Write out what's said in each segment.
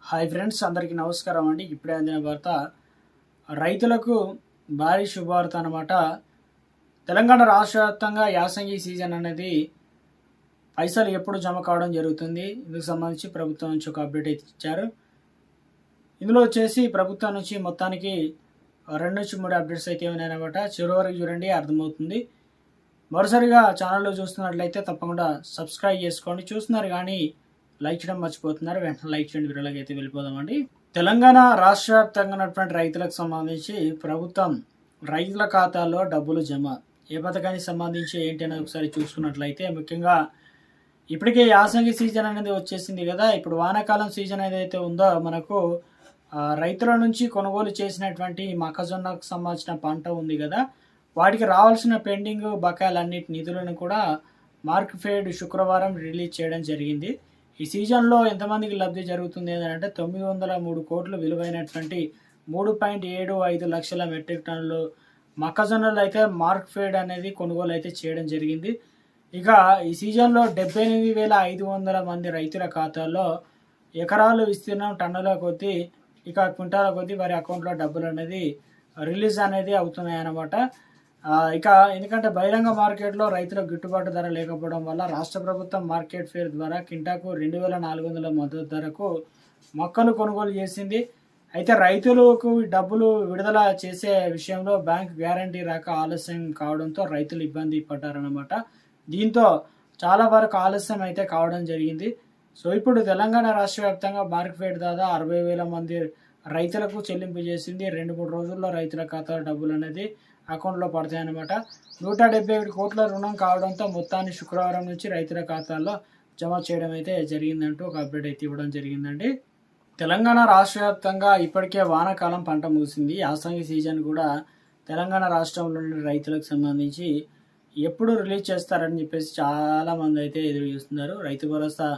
Hi friends, అందరికీ నమస్కారం అండి. ఇప్పుడే అందిన వార్త, రైతులకు భారీ శుభవార్త అనమాట. తెలంగాణ రాష్ట్ర వ్యాప్తంగా యాసంగి సీజన్ అనేది పైసలు ఎప్పుడు జమ కావడం జరుగుతుంది. ఇందుకు సంబంధించి ప్రభుత్వం నుంచి ఒక అప్డేట్ అయితే ఇచ్చారు. ఇందులో వచ్చేసి ప్రభుత్వం నుంచి మొత్తానికి 2-3 అప్డేట్స్ అయితే ఉన్నాయన్నమాట. చివరి వరకు చూడండి, అర్థమవుతుంది. మరోసారిగా ఛానల్లో చూస్తున్నట్లయితే తప్పకుండా సబ్స్క్రైబ్ చేసుకోండి. చూస్తున్నారు కానీ లైక్ చేయడం మర్చిపోతున్నారు. వెంటనే లైక్ చేయండి. వివరాలకు అయితే వెళ్ళిపోదామండి. తెలంగాణ రాష్ట్ర వ్యాప్తంగా ఉన్నటువంటి రైతులకు సంబంధించి ప్రభుత్వం రైతుల ఖాతాల్లో డబ్బులు జమ. ఏ పథకానికి సంబంధించి ఏంటి అనేది ఒకసారి చూసుకున్నట్లయితే, ముఖ్యంగా ఇప్పటికే యాసంగి సీజన్ అనేది వచ్చేసింది కదా. ఇప్పుడు వానాకాలం సీజన్ ఏదైతే ఉందో మనకు రైతుల నుంచి కొనుగోలు చేసినటువంటి మొక్కజొన్నకు సంబంధించిన పంట ఉంది కదా, వాటికి రావాల్సిన పెండింగ్ బకాయిలన్నిటి నిధులను కూడా మార్క్ఫెడ్ శుక్రవారం రిలీజ్ చేయడం జరిగింది. ఈ సీజన్లో ఎంతమందికి లబ్ధి జరుగుతుంది అంటే 903 కోట్లు విలువైనటువంటి 3.75 లక్షల మెట్రిక్ టన్నులు మొక్కజొన్నలు అయితే మార్క్ఫెడ్ అనేది కొనుగోలు అయితే చేయడం జరిగింది. ఇక ఈ సీజన్లో 78,500 మంది రైతుల ఖాతాల్లో ఎకరాలు విస్తీర్ణం టన్నుల కొద్దీ, ఇక క్వింటాల కొద్దీ వారి అకౌంట్లో డబ్బులు అనేది రిలీజ్ అనేది అవుతున్నాయి అన్నమాట. ఇక ఎందుకంటే బహిరంగ మార్కెట్లో రైతులకు గిట్టుబాటు ధర లేకపోవడం వల్ల రాష్ట్ర ప్రభుత్వం మార్కెట్ ఫేర్ ద్వారా కింటాకు 2,400 మద్దతు ధరకు మొక్కలు కొనుగోలు చేసింది. అయితే రైతులకు డబ్బులు విడుదల చేసే విషయంలో బ్యాంక్ గ్యారంటీ రాక ఆలస్యం కావడంతో రైతులు ఇబ్బంది పడ్డారన్నమాట. దీంతో చాలా వరకు ఆలస్యం అయితే కావడం జరిగింది. సో ఇప్పుడు తెలంగాణ రాష్ట్ర వ్యాప్తంగా మార్కెట్ దాదాపు 60,000 మంది రైతులకు చెల్లింపు చేసింది. 2-3 రోజుల్లో రైతుల ఖాతాలో డబ్బులు అనేది అకౌంట్లో పడతాయన్నమాట. 171 కోట్ల రుణం కావడంతో మొత్తాన్ని శుక్రవారం నుంచి రైతుల ఖాతాల్లో జమ చేయడం అయితే జరిగిందంటూ ఒక అప్డేట్ అయితే ఇవ్వడం జరిగిందండి. తెలంగాణ రాష్ట్ర వ్యాప్తంగా ఇప్పటికే వానాకాలం పంట ముగిసింది. యాసంగి సీజన్ కూడా తెలంగాణ రాష్ట్రంలోని రైతులకు సంబంధించి ఎప్పుడు రిలీజ్ చేస్తారని చెప్పేసి చాలామంది అయితే ఎదురు చూస్తున్నారు. రైతు భరోసా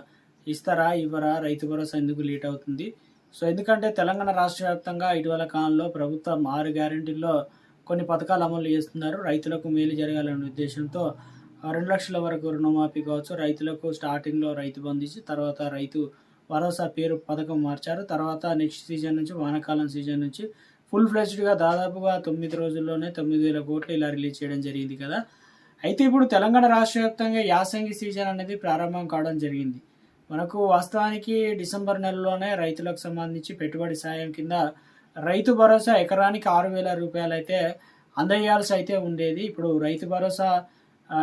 ఇస్తారా, ఇవ్వరా, రైతు భరోసా ఎందుకు లేట్ అవుతుంది? సో ఎందుకంటే తెలంగాణ రాష్ట్ర వ్యాప్తంగా ఇటీవల కాలంలో ప్రభుత్వం 6 గ్యారెంటీల్లో కొన్ని పథకాలు అమలు చేస్తున్నారు. రైతులకు మేలు జరగాలనే ఉద్దేశంతో 2 లక్షల వరకు రుణమాఫీ కావచ్చు, రైతులకు స్టార్టింగ్లో రైతు బంధు ఇచ్చి తర్వాత రైతు భరోసా పేరు పథకం మార్చారు. తర్వాత నెక్స్ట్ సీజన్ నుంచి, వానాకాలం సీజన్ నుంచి ఫుల్ ఫ్లెజ్డ్గా దాదాపుగా 9 రోజుల్లోనే 9,000 కోట్లు ఇలా రిలీజ్ చేయడం జరిగింది కదా. అయితే ఇప్పుడు తెలంగాణ రాష్ట్ర వ్యాప్తంగా యాసంగి సీజన్ అనేది ప్రారంభం కావడం జరిగింది. మనకు వాస్తవానికి డిసెంబర్ నెలలోనే రైతులకు సంబంధించి పెట్టుబడి సాయం కింద రైతు భరోసా ఎకరానికి 6,000 రూపాయలు అయితే అందజేయాల్సి అయితే ఉండేది. ఇప్పుడు రైతు భరోసా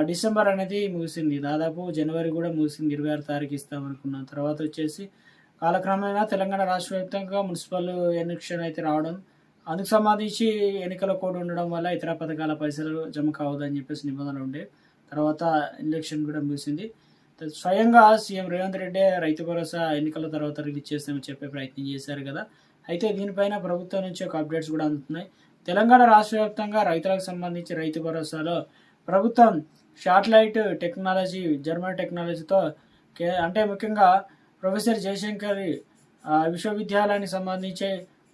డిసెంబర్ అనేది ముగిసింది, దాదాపు జనవరి కూడా ముగిసింది. 26 తారీఖు ఇస్తామనుకున్నాం. తర్వాత వచ్చేసి కాలక్రమేణా తెలంగాణ రాష్ట్ర వ్యాప్తంగా మున్సిపల్ ఎలక్షన్ అయితే రావడం, అందుకు సంబంధించి ఎన్నికల కోడ్ ఉండడం వల్ల ఇతర పథకాల పైసలు జమ కావద్దని చెప్పేసి నిబంధనలు ఉండే. తర్వాత ఎలక్షన్ కూడా ముగిసింది. స్వయంగా సీఎం రేవంత్ రెడ్డి రైతు భరోసా ఎన్నికల తర్వాత రిలీజ్ చేస్తామని చెప్పే ప్రయత్నం చేశారు కదా. అయితే దీనిపైన ప్రభుత్వం నుంచి ఒక అప్డేట్స్ కూడా అందుతున్నాయి. తెలంగాణ రాష్ట్ర వ్యాప్తంగా రైతులకు సంబంధించి రైతు భరోసాలో ప్రభుత్వం శాటిలైట్ టెక్నాలజీ, జర్మన్ టెక్నాలజీతో అంటే ముఖ్యంగా ప్రొఫెసర్ జయశంకర్ విశ్వవిద్యాలయానికి సంబంధించి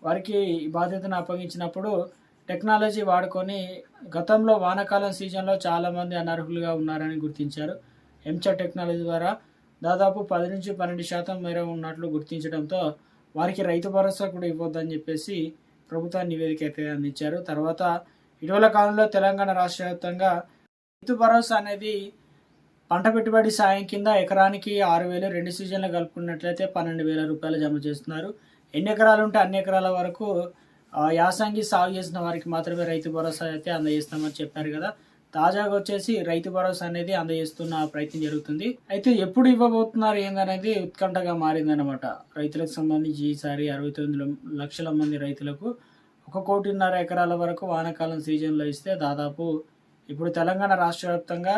వారికి బాధ్యతను అప్పగించినప్పుడు టెక్నాలజీ వాడుకొని గతంలో వానాకాలం సీజన్లో చాలామంది అనర్హులుగా ఉన్నారని గుర్తించారు. ఎంసెట్ టెక్నాలజీ ద్వారా దాదాపు 10-12% మేర ఉన్నట్లు గుర్తించడంతో వారికి రైతు భరోసా కూడా ఇవ్వద్దని చెప్పేసి ప్రభుత్వాన్ని నివేదిక అయితే అందించారు. తర్వాత ఇటీవల కాలంలో తెలంగాణ రాష్ట్ర వ్యాప్తంగా రైతు భరోసా అనేది పంట పెట్టుబడి సాయం కింద ఎకరానికి 6,000, 2 సీజన్లు కలుపుకున్నట్లయితే 12,000 రూపాయలు జమ చేస్తున్నారు. ఎన్ని ఎకరాలు ఉంటే అన్ని ఎకరాల వరకు యాసంగి సాగు చేసిన వారికి మాత్రమే రైతు భరోసా అయితే అందజేస్తామని చెప్పారు కదా. తాజాగా వచ్చేసి రైతు భరోసా అనేది అందజేస్తున్న ప్రయత్నం జరుగుతుంది. అయితే ఎప్పుడు ఇవ్వబోతున్నారు ఏందనేది ఉత్కంఠగా మారిందనమాట. రైతులకు సంబంధించి ఈసారి 69 లక్షల మంది రైతులకు 1.5 కోటి ఎకరాల వరకు వానాకాలం సీజన్లో ఇస్తే, దాదాపు ఇప్పుడు తెలంగాణ రాష్ట్ర వ్యాప్తంగా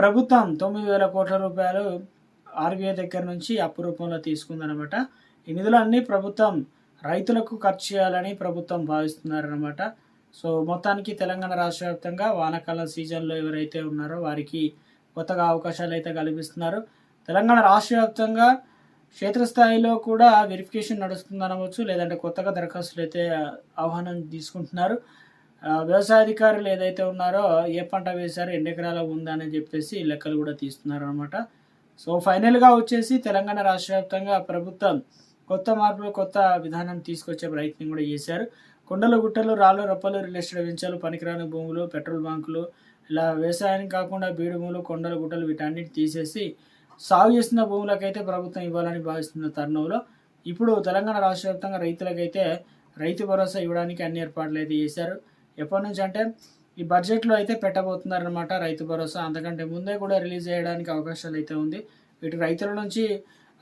ప్రభుత్వం 9,000 కోట్ల రూపాయలు ఆర్బీఐ దగ్గర నుంచి అప్పు రూపంలో తీసుకుందనమాట. ఈ నిధులన్నీ ప్రభుత్వం రైతులకు ఖర్చు చేయాలని ప్రభుత్వం భావిస్తున్నారనమాట. సో మొత్తానికి తెలంగాణ రాష్ట్ర వ్యాప్తంగా వానాకాలం సీజన్లో ఎవరైతే ఉన్నారో వారికి కొత్తగా అవకాశాలు అయితే కల్పిస్తున్నారు. తెలంగాణ రాష్ట్ర వ్యాప్తంగా క్షేత్రస్థాయిలో కూడా వెరిఫికేషన్ నడుస్తుందనవచ్చు, లేదంటే కొత్తగా దరఖాస్తులు అయితే ఆహ్వానం తీసుకుంటున్నారు. వ్యవసాయ అధికారులు ఏదైతే ఉన్నారో ఏ పంట వేశారో, ఎన్ని ఎకరాల ఉందని చెప్పేసి లెక్కలు కూడా తీస్తున్నారు అనమాట. సో ఫైనల్గా వచ్చేసి తెలంగాణ రాష్ట్ర వ్యాప్తంగా ప్రభుత్వం కొత్త మార్పులు, కొత్త విధానం తీసుకొచ్చే ప్రయత్నం కూడా చేశారు. కొండలు, గుట్టలు, రాళ్ళు, రప్పలు, రియల్ ఎస్టేట్ వెంచర్లు, పనికిరాని భూములు, పెట్రోల్ బంకులు, ఇలా వ్యవసాయానికి కాకుండా బీడు భూములు, కొండలు, గుట్టలు వీటన్నిటి తీసేసి సాగు చేస్తున్న భూములకైతే ప్రభుత్వం ఇవ్వాలని భావిస్తున్న తరుణంలో ఇప్పుడు తెలంగాణ రాష్ట్ర వ్యాప్తంగా రైతులకైతే రైతు భరోసా ఇవ్వడానికి అన్ని ఏర్పాట్లు అయితే చేశారు. ఎప్పటి నుంచి అంటే ఈ బడ్జెట్లో అయితే పెట్టబోతున్నారనమాట రైతు భరోసా. అంతకంటే ముందే కూడా రిలీజ్ చేయడానికి అవకాశాలు అయితే ఉంది. ఇటు రైతుల నుంచి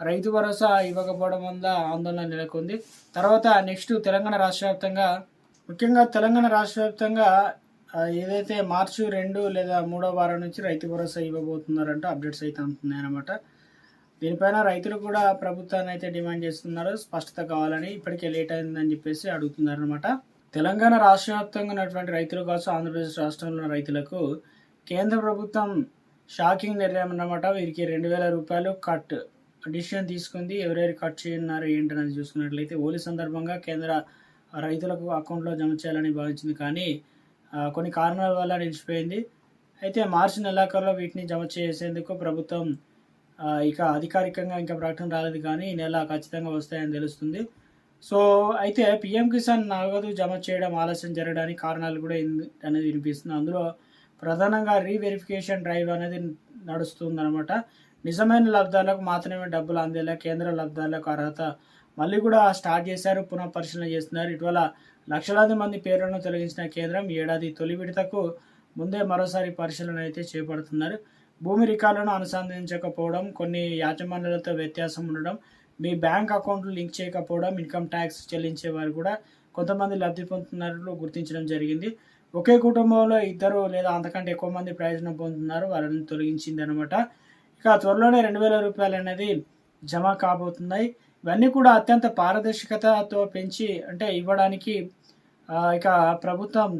రైతు భరోసా ఇవ్వకపోవడం వల్ల ఆందోళన నెలకొంది. తర్వాత నెక్స్ట్ తెలంగాణ రాష్ట్ర వ్యాప్తంగా, ముఖ్యంగా తెలంగాణ రాష్ట్ర వ్యాప్తంగా ఏదైతే మార్చి 2 లేదా 3వ వారం నుంచి రైతు భరోసా ఇవ్వబోతున్నారంటూ అప్డేట్స్ అయితే అందుతున్నాయి అన్నమాట. దీనిపైన రైతులు కూడా ప్రభుత్వాన్ని అయితే డిమాండ్ చేస్తున్నారు, స్పష్టత కావాలని. ఇప్పటికే లేట్ అయిందని చెప్పేసి అడుగుతున్నారు అనమాట. తెలంగాణ రాష్ట్ర వ్యాప్తంగా ఉన్నటువంటి రైతులు కావచ్చు, ఆంధ్రప్రదేశ్ రాష్ట్రంలో ఉన్న రైతులకు కేంద్ర ప్రభుత్వం షాకింగ్ నిర్ణయం అన్నమాట. వీరికి 2,000 రూపాయలు కట్ డిసిషన్ తీసుకుంది. ఎవరెవరు కట్ చేయన్నారు ఏంటనేది చూసుకున్నట్లయితే హోలీ సందర్భంగా కేంద్ర రైతులకు అకౌంట్లో జమ చేయాలని భావించింది, కానీ కొన్ని కారణాల వల్ల నిలిచిపోయింది. అయితే మార్చి నెలాఖరులో వీటిని జమ చేసేందుకు ప్రభుత్వం ఇక అధికారికంగా ఇంకా ప్రకటన రాలేదు, కానీ ఈ నెల ఖచ్చితంగా వస్తాయని తెలుస్తుంది. సో అయితే పిఎం కిసాన్ నగదు జమ చేయడం ఆలస్యం జరగడానికి కారణాలు కూడా అనేది వినిపిస్తుంది. అందులో ప్రధానంగా రీవెరిఫికేషన్ డ్రైవ్ అనేది నడుస్తుందన్నమాట. నిజమైన లబ్ధాలకు మాత్రమే డబ్బులు అందేలా కేంద్ర లబ్ధాలకు అర్హత మళ్ళీ కూడా స్టార్ట్ చేశారు, పునః పరిశీలన చేస్తున్నారు. ఇటీవల లక్షలాది మంది పేర్లను తొలగించిన కేంద్రం ఏడాది తొలి విడతకు ముందే మరోసారి పరిశీలన అయితే చేపడుతున్నారు. భూమి రికార్డులను అనుసంధానించకపోవడం, కొన్ని యాజమాన్యాలతో వ్యత్యాసం ఉండడం, మీ బ్యాంక్ అకౌంట్లు లింక్ చేయకపోవడం, ఇన్కమ్ ట్యాక్స్ చెల్లించే వారు కూడా కొంతమంది లబ్ధి పొందుతున్నట్లు గుర్తించడం జరిగింది. ఒకే కుటుంబంలో 2 లేదా అంతకంటే ఎక్కువ మంది ప్రయోజనం పొందుతున్నారు, వాళ్ళని తొలగించింది అనమాట. ఇక త్వరలోనే 2,000 రూపాయలు అనేది జమ కాబోతున్నాయి. ఇవన్నీ కూడా అత్యంత పారదర్శకతతో పెంచి అంటే ఇవ్వడానికి ఇక ప్రభుత్వం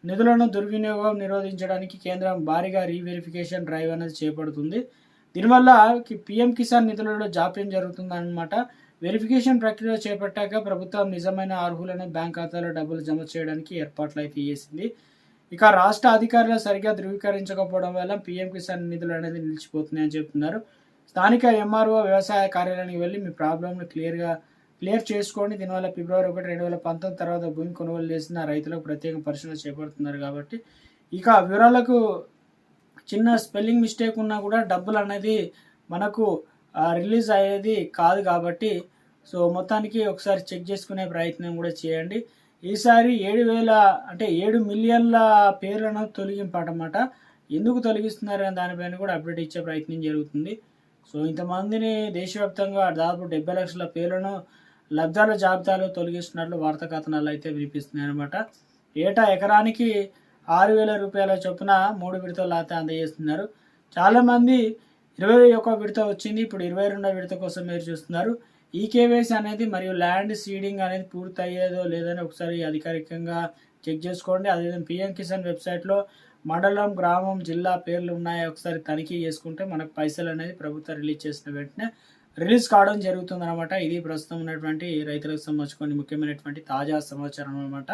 నిధులను దుర్వినియోగం నిరోధించడానికి కేంద్రం భారీగా రీవెరిఫికేషన్ డ్రైవ్ అనేది చేపడుతుంది. దీనివల్ల పిఎం కిసాన్ నిధులలో జాప్యం జరుగుతుందన్నమాట. వెరిఫికేషన్ ప్రక్రియ చేపట్టాక ప్రభుత్వం నిజమైన అర్హులను బ్యాంక్ ఖాతాలో డబ్బులు జమ చేయడానికి ఏర్పాట్లు అయితే చేసింది. ఇక రాష్ట్ర అధికారులు సరిగ్గా ధృవీకరించకపోవడం వల్ల పిఎం కిసాన్ నిధులు అనేది నిలిచిపోతున్నాయని చెప్తున్నారు. స్థానిక ఎంఆర్ఓ వ్యవసాయ కార్యాలయానికి వెళ్ళి మీ ప్రాబ్లమ్ను క్లియర్ చేసుకోండి. దీనివల్ల ఫిబ్రవరి 1, 2019 తర్వాత భూమి కొనుగోలు చేసిన రైతులకు ప్రత్యేక పరిశీలన చేపడుతున్నారు కాబట్టి ఇక వివరాలకు చిన్న స్పెల్లింగ్ మిస్టేక్ ఉన్నా కూడా డబ్బులు అనేది మనకు రిలీజ్ అయ్యేది కాదు కాబట్టి సో మొత్తానికి ఒకసారి చెక్ చేసుకునే ప్రయత్నం కూడా చేయండి. ఈసారి 7 మిలియన్ల పేర్లను తొలగింపటమాట. ఎందుకు తొలగిస్తున్నారు అనే దానిపైన కూడా అప్డేట్ ఇచ్చే ప్రయత్నం జరుగుతుంది. సో ఇంతమందిని దేశవ్యాప్తంగా దాదాపు 70 లక్షల పేర్లను లబ్ధాల జాబితాలో తొలగిస్తున్నట్లు వార్తా కథనాలు అయితే వినిపిస్తున్నాయి అనమాట. ఏటా ఎకరానికి 6,000 రూపాయల చొప్పున 3 విడతలు అయితే అందజేస్తున్నారు. చాలామంది 21 విడత వచ్చింది, ఇప్పుడు 22వ విడత కోసం మీరు చూస్తున్నారు. ఈ కేవైసీ అనేది మరియు ల్యాండ్ సీడింగ్ అనేది పూర్తయ్యేదో లేదని ఒకసారి అధికారికంగా చెక్ చేసుకోండి. అదేవిధంగా పిఎం కిసాన్ వెబ్సైట్లో మండలం, గ్రామం, జిల్లా పేర్లు ఉన్నాయో ఒకసారి తనిఖీ చేసుకుంటే మనకు పైసలు అనేది ప్రభుత్వం రిలీజ్ చేసిన వెంటనే రిలీజ్ కావడం జరుగుతుంది అనమాట. ఇది ప్రస్తుతం ఉన్నటువంటి రైతులకు సంబంధించిన ముఖ్యమైనటువంటి తాజా సమాచారం అనమాట.